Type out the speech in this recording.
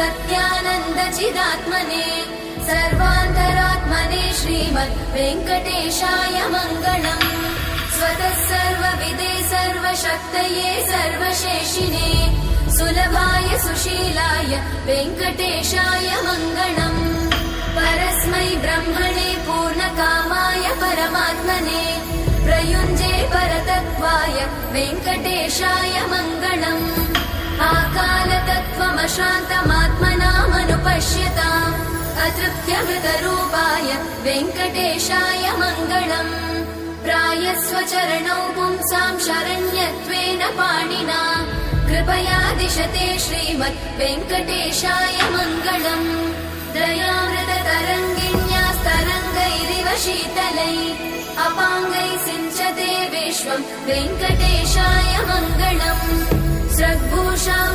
सत्यानन्दचिदात्मने सर्वान्तरात्मने श्रीमद् वेङ्कटेशाय मङ्गलम्। स्वतः सर्वविदे सर्वशक्तये सर्वशेषिने सुलभाय सुशीलाय वेङ्कटेशाय मङ्गलम्। परस्मै ब्रह्मणे पूर्णकामाय परमात्मने प्रयुञ्जे परतत्त्वाय वेङ्कटेशाय मङ्गलम्। आकालतत्त्वमशान्तमात्मनामनुपश्यताम् अतृप्त्यमृतरूपाय वेङ्कटेशाय मङ्गलम्। प्रायस्वचरणौ पुंसां शरण्यत्वेन पाणिना कृपया दिशते श्रीमद् वेङ्कटेशाय मङ्गलम्। दयामृततरङ्गिण्यास्तरङ्गैरिव शीतलै अपाङ्गैः सिञ्चते विश्वं वेङ्कटेशाय मङ्गलम्। स्रग्भूषां